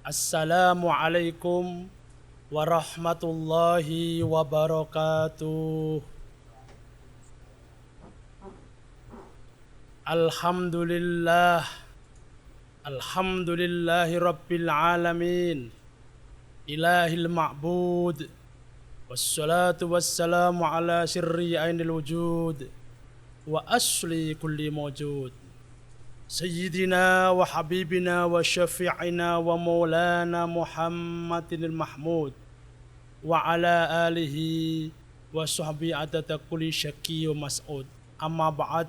Assalamualaikum warahmatullahi wabarakatuh. Alhamdulillah, alhamdulillahi rabbil alamin, ilahil ma'bud, wassalatu wassalamu ala sirri ainil wujud, wa asli kulli mawjud, Sayyidina wa habibina wa syafi'ina wa maulana Muhammadinil Mahmud, wa ala alihi wa sahbihi adada kulli syaki wa mas'ud. Amma ba'd.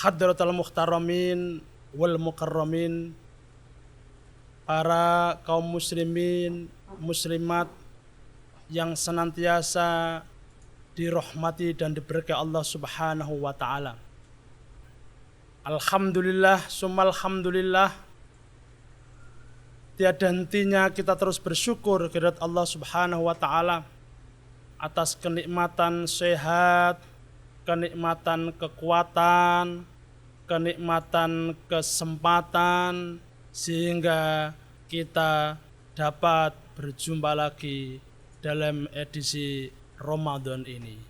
Hadratal muhtaramin wal mukarramin, para kaum muslimin, muslimat yang senantiasa dirahmati dan diberkahi Allah Subhanahu wa taala. Alhamdulillah, summa alhamdulillah. Tiada hentinya kita terus bersyukur kehadirat Allah Subhanahu wa taala atas kenikmatan sehat, kenikmatan kekuatan, kenikmatan kesempatan, sehingga kita dapat berjumpa lagi dalam edisi Ramadan ini.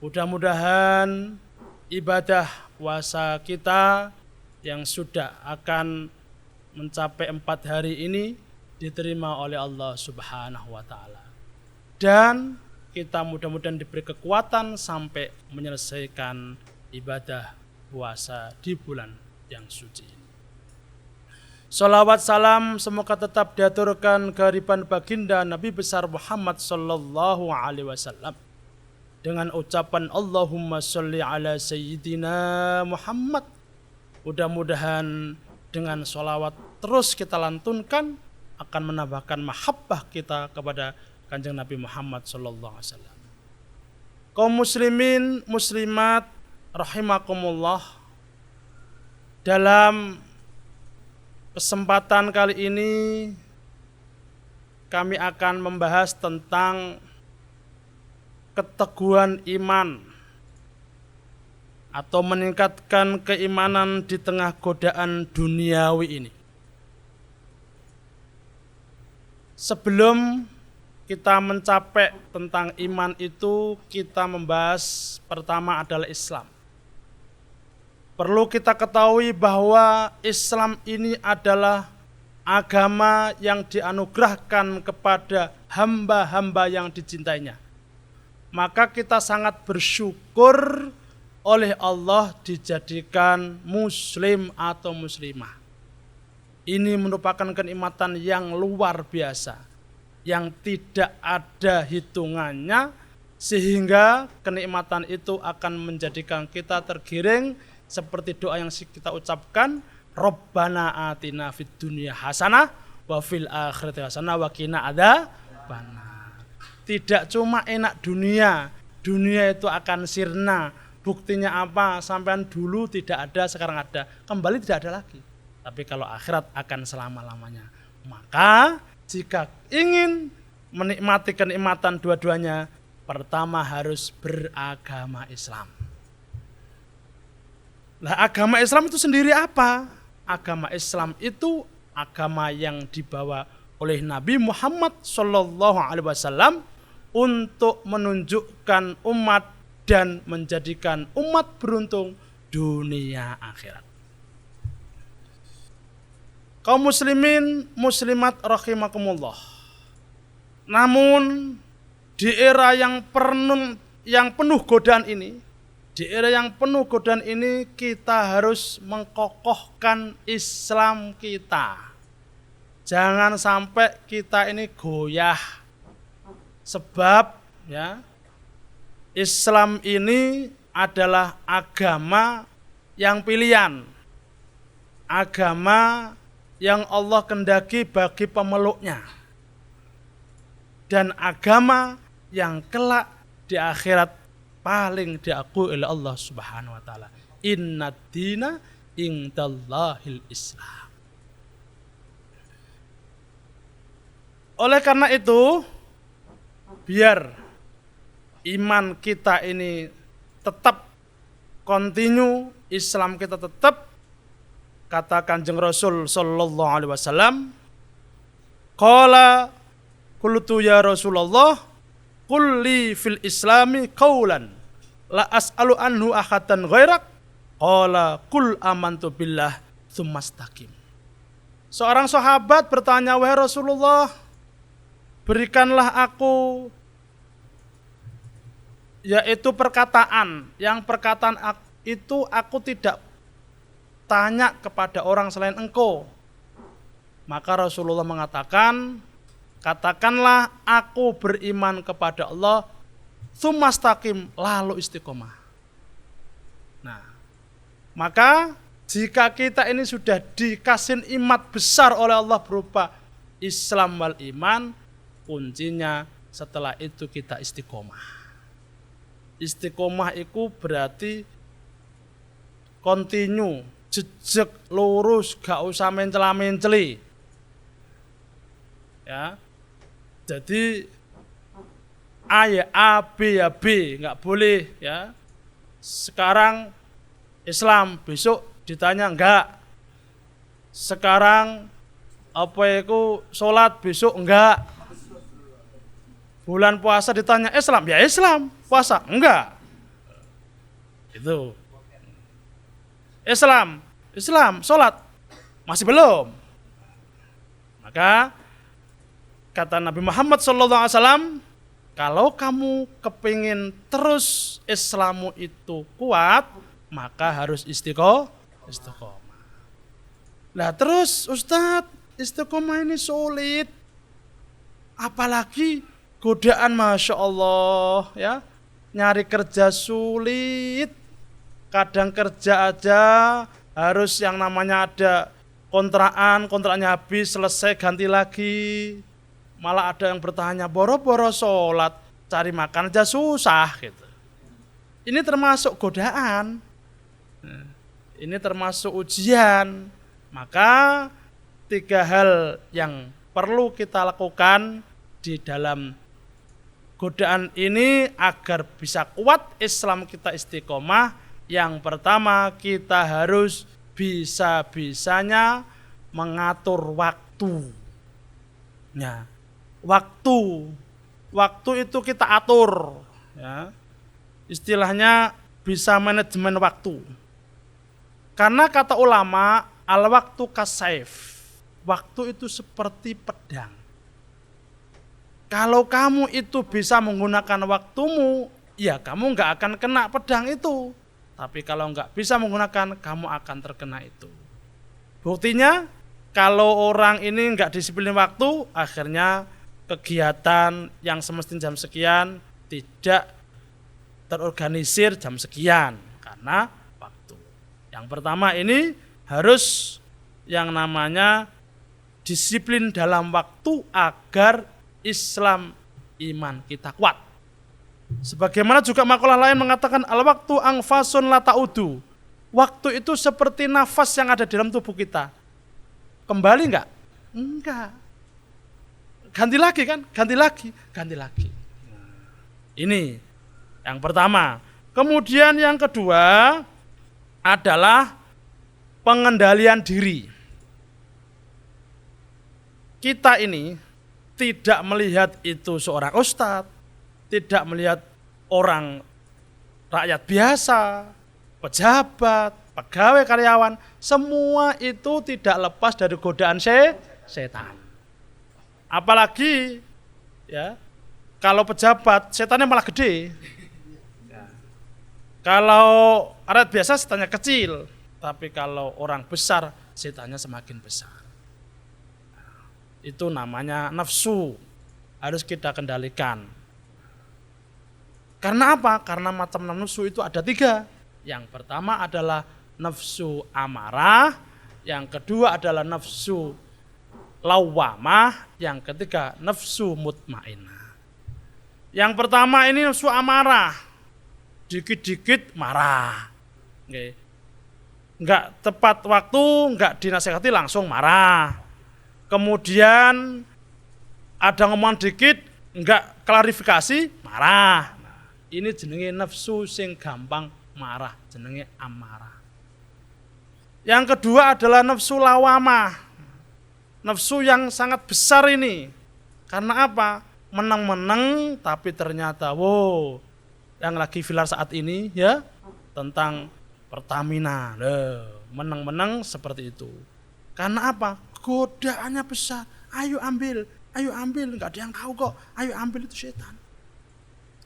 Mudah-mudahan ibadah puasa kita yang sudah akan mencapai 4 hari ini diterima oleh Allah Subhanahu wa taala. Dan kita mudah-mudahan diberi kekuatan sampai menyelesaikan ibadah puasa di bulan yang suci ini. Salawat salam semoga tetap diaturkan kehadiran baginda Nabi besar Muhammad sallallahu alaihi wasallam dengan ucapan Allahumma sholli ala sayyidina Muhammad. Mudah-mudahan dengan sholawat terus kita lantunkan akan menambahkan mahabbah kita kepada Kanjeng Nabi Muhammad sallallahu alaihi wasallam. Kaum muslimin, muslimat rahimakumullah, dalam kesempatan kali ini kami akan membahas tentang keteguhan iman atau meningkatkan keimanan di tengah godaan duniawi ini. Sebelum kita mencapai tentang iman itu, kita membahas pertama adalah Islam. Perlu kita ketahui bahwa Islam ini adalah agama yang dianugerahkan kepada hamba-hamba yang dicintainya. Maka kita sangat bersyukur oleh Allah dijadikan muslim atau muslimah. Ini merupakan kenikmatan yang luar biasa, yang tidak ada hitungannya, sehingga kenikmatan itu akan menjadikan kita tergiring seperti doa yang kita ucapkan, Rabbana atina fid dunya hasanah wa fil akhirati hasanah wa qina adzabannar. Tidak cuma enak dunia itu akan sirna. Buktinya apa? Sampean dulu tidak ada, sekarang ada, kembali tidak ada lagi. Tapi kalau akhirat akan selama-lamanya. Maka jika ingin menikmati kenikmatan dua-duanya, pertama harus beragama Islam. Nah, agama Islam itu sendiri apa? Agama Islam itu agama yang dibawa oleh Nabi Muhammad sallallahu alaihi wasallam untuk menunjukkan umat dan menjadikan umat beruntung dunia akhirat. Kaum muslimin, muslimat rahimakumullah. Namun di era yang penuh godaan ini, kita harus mengkokohkan Islam kita. Jangan sampai kita ini goyah. Sebab ya, Islam ini adalah agama yang pilihan. Agama yang Allah kehendaki bagi pemeluknya, dan agama yang kelak di akhirat paling diakui oleh Allah Subhanahu wa taala. Innad dina indallahil Islam. Oleh karena itu, biar iman kita ini tetap kontinu, Islam kita tetap, kata Kanjeng Rasul sallallahu alaihi wasallam, Qala qultu ya Rasulullah qul li fil islami qaulan la as'alu anhu ahadan ghairak. Qala qul amantu billah tsumastaqim. Seorang sahabat bertanya, wahai Rasulullah, berikanlah aku yaitu perkataan, yang perkataan itu aku tidak tanya kepada orang selain engkau. Maka Rasulullah mengatakan, katakanlah aku beriman kepada Allah, tsumastaqim, lalu istiqomah. Nah, maka jika kita ini sudah dikasih nikmat besar oleh Allah berupa Islam wal iman, kuncinya setelah itu kita istiqomah. Istiqomah itu berarti continue, jejak lurus, gak usah mencela-menceli. Ya. Jadi A ya A, B ya B, nggak boleh ya. Sekarang Islam, besok ditanya enggak. Sekarang apa itu sholat, besok enggak. Bulan puasa ditanya Islam, ya Islam, puasa enggak. Itu. Islam, sholat masih belum. Maka kata Nabi Muhammad SAW, kalau kamu kepingin terus Islammu itu kuat, maka harus istiqomah. Nah terus Ustadz, istiqomah ini sulit. Apalagi godaan, Masya Allah ya. Nyari kerja sulit. Kadang kerja aja harus yang namanya ada kontraknya habis, selesai ganti lagi. Malah ada yang bertanya, boro-boro sholat, cari makan aja susah gitu. Ini termasuk godaan. Ini termasuk ujian. Maka 3 hal yang perlu kita lakukan di dalam godaan ini agar bisa kuat Islam kita istiqomah. Yang pertama, kita harus bisa-bisanya mengatur waktu. Ya. Waktu itu kita atur, ya. Istilahnya bisa manajemen waktu. Karena kata ulama, al waktu kasaif, waktu itu seperti pedang. Kalau kamu itu bisa menggunakan waktumu, ya kamu nggak akan kena pedang itu. Tapi kalau nggak bisa menggunakan, kamu akan terkena itu. Buktinya, kalau orang ini nggak disiplin waktu, akhirnya kegiatan yang semestinya jam sekian tidak terorganisir jam sekian karena waktu. Yang pertama ini harus yang namanya disiplin dalam waktu agar Islam iman kita kuat. Sebagaimana juga makalah lain mengatakan al-waktu anfasun la ta'udu. Waktu itu seperti nafas yang ada di dalam tubuh kita. Kembali enggak? Enggak. Ganti lagi kan? Ganti lagi. Ini yang pertama. Kemudian yang kedua adalah pengendalian diri. Kita ini tidak melihat itu seorang ustadz, tidak melihat orang rakyat biasa, pejabat, pegawai, karyawan, semua itu tidak lepas dari godaan setan. Apalagi ya, kalau pejabat setannya malah gede. Kalau rakyat biasa setannya kecil, tapi kalau orang besar setannya semakin besar. Itu namanya nafsu, harus kita kendalikan. Karena apa? Karena macam nafsu itu ada 3. Yang pertama adalah nafsu amarah, yang kedua adalah nafsu lawamah, yang ketiga nafsu mutmainnah. Yang pertama ini nafsu amarah, dikit-dikit marah, nggak tepat waktu, nggak dinasihati langsung marah. Kemudian ada ngomong dikit, nggak klarifikasi, marah. Nah, ini jenenge nafsu sing gampang marah, jenenge amarah. Yang kedua adalah nafsu lawamah. Nafsu yang sangat besar ini. Karena apa? Menang-menang tapi ternyata yang lagi viral saat ini ya tentang Pertamina. Menang-menang seperti itu. Karena apa? Godaannya besar. Ayo ambil, enggak ada yang tahu kok. Ayo ambil, itu setan.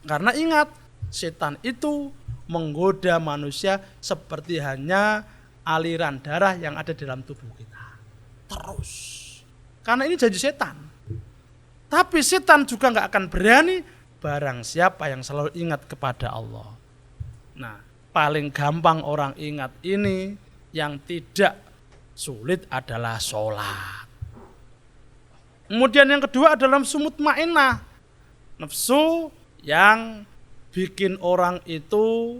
Karena ingat, setan itu menggoda manusia seperti hanya aliran darah yang ada dalam tubuh kita. Terus. Karena ini janji setan. Tapi setan juga enggak akan berani barang siapa yang selalu ingat kepada Allah. Nah, paling gampang orang ingat ini, yang tidak sulit adalah sholat. Kemudian yang kedua adalah nafsu mutmainnah. Nafsu yang bikin orang itu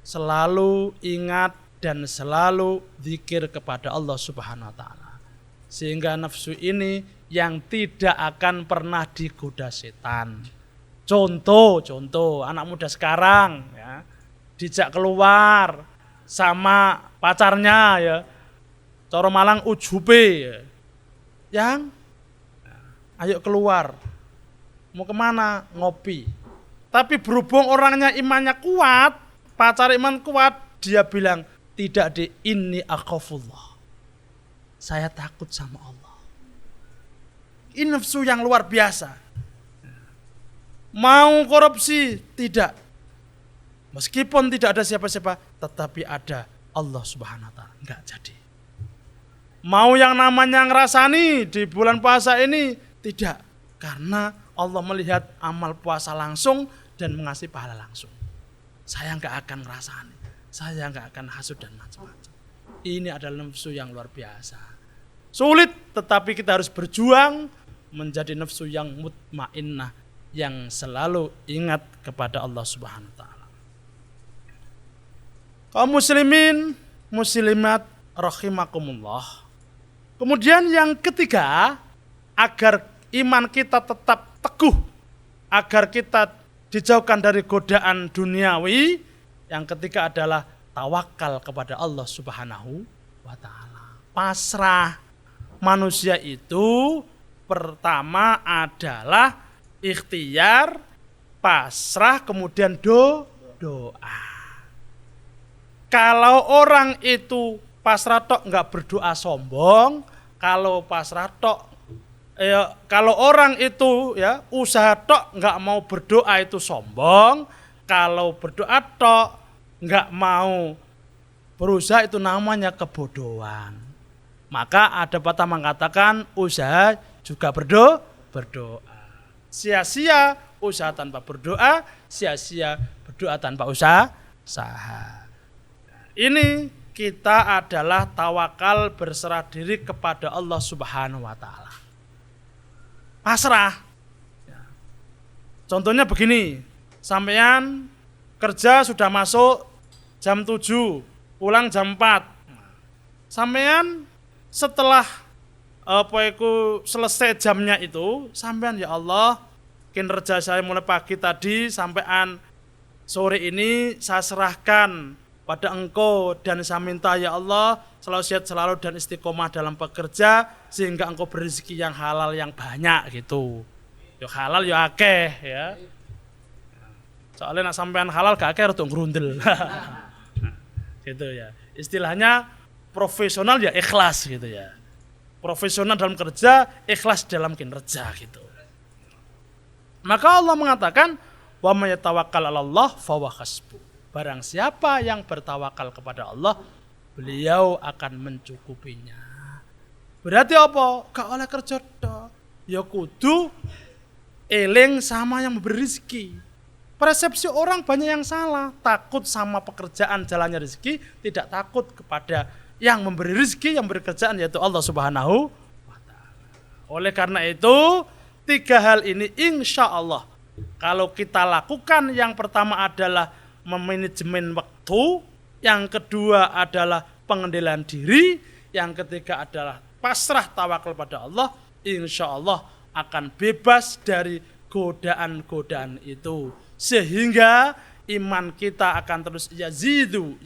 selalu ingat dan selalu zikir kepada Allah Subhanahu wa taala. Sehingga nafsu ini yang tidak akan pernah digoda setan. Contoh anak muda sekarang ya, dijak keluar sama pacarnya ya. Cara Malang ujube ya. Yang ayo keluar. Mau kemana? Ngopi. Tapi berhubung orangnya imannya kuat, pacar iman kuat, dia bilang, tidak di inni akhafullah. Saya takut sama Allah. Ini nafsu yang luar biasa. Mau korupsi? Tidak. Meskipun tidak ada siapa-siapa, tetapi ada Allah Subhanahu wa taala. Enggak jadi. Mau yang namanya ngerasani di bulan puasa ini? Tidak. Karena Allah melihat amal puasa langsung dan mengasih pahala langsung. Saya enggak akan ngerasani. Saya enggak akan hasud dan macam-macam. Ini adalah nafsu yang luar biasa. Sulit, tetapi kita harus berjuang menjadi nafsu yang mutmainnah, yang selalu ingat kepada Allah Subhanahu wa taala. Kaum muslimin, muslimat rahimakumullah. Kemudian yang ketiga, agar iman kita tetap teguh, agar kita dijauhkan dari godaan duniawi, yang ketiga adalah tawakal kepada Allah Subhanahu wa taala. Pasrah. Manusia itu pertama adalah ikhtiar, pasrah, kemudian doa. Kalau orang itu pasrah tok enggak berdoa sombong, kalau pasrah tok kalau orang itu ya usaha tok enggak mau berdoa itu sombong, kalau berdoa tok enggak mau berusaha itu namanya kebodohan. Maka ada pepatah mengatakan usaha juga berdoa. Sia-sia usaha tanpa berdoa, sia-sia berdoa tanpa usaha. Ini kita adalah tawakal, berserah diri kepada Allah Subhanahu wa taala. Pasrah. Contohnya begini, sampean kerja sudah masuk jam 7, pulang jam 4. Sampean setelah selesai jamnya itu, sampean ya Allah, kinerja saya mulai pagi tadi sampean sore ini saya serahkan pada Engkau dan saya minta ya Allah selalu sehat selalu dan istiqomah dalam bekerja sehingga Engkau berizki yang halal yang banyak gitu. Ya halal ya akeh ya. Soalnya nak sampean halal gak akeh rada ngrundel. Gitu ya. Istilahnya profesional ya ikhlas gitu ya. Profesional dalam kerja, ikhlas dalam kinerja gitu. Maka Allah mengatakan, wa may yatawakkal 'alallah fahuwa hasbuh. Barang siapa yang bertawakal kepada Allah, beliau akan mencukupinya. Berarti apa? Gak oleh kerja tok. Ya kudu eling sama yang memberi rezeki. Persepsi orang banyak yang salah, takut sama pekerjaan jalannya rezeki, tidak takut kepada yang memberi rezeki, yang memberi kerjaan yaitu Allah Subhanahu wa taala. Oleh karena itu, 3 hal ini insya Allah kalau kita lakukan, yang pertama adalah memanajemen waktu, yang kedua adalah pengendalian diri, yang ketiga adalah pasrah tawakal pada Allah, insya Allah akan bebas dari godaan-godaan itu. Sehingga iman kita akan terus yazidu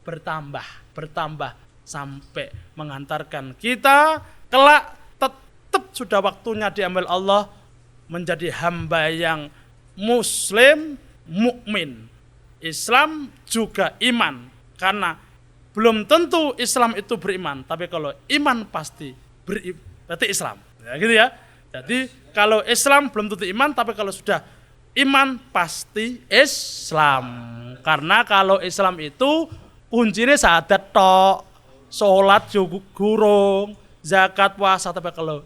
bertambah sampai mengantarkan kita kelak tetap sudah waktunya diambil Allah menjadi hamba yang muslim, mukmin. Islam juga iman, karena belum tentu Islam itu beriman, tapi kalau iman pasti berarti Islam. Ya gitu ya. Jadi kalau Islam belum tentu iman, tapi kalau sudah iman pasti Islam. Karena kalau Islam itu kuncinya syahadat tok, sholat juga gurung, zakat, puasa. Tapi kalau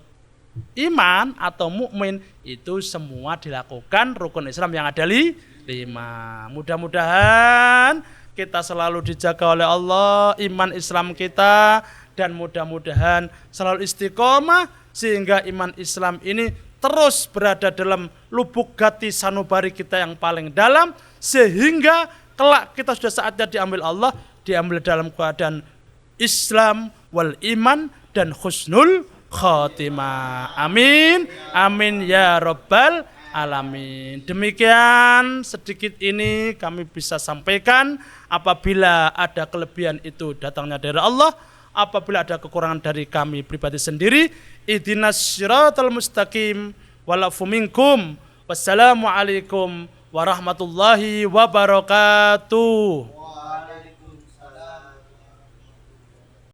iman atau mukmin itu semua dilakukan rukun Islam yang ada 5. Mudah-mudahan kita selalu dijaga oleh Allah iman Islam kita, dan mudah-mudahan selalu istiqomah sehingga iman Islam ini terus berada dalam lubuk hati sanubari kita yang paling dalam, sehingga kelak kita sudah saatnya diambil Allah, diambil dalam keadaan Islam wal iman dan husnul khotimah. Amin, amin ya rabbal alamin. Demikian sedikit ini kami bisa sampaikan. Apabila ada kelebihan itu datangnya dari Allah, apabila ada kekurangan dari kami pribadi sendiri, ihdinas siratal mustaqim walafu minkum. Wassalamualaikum warahmatullahi wabarakatuh.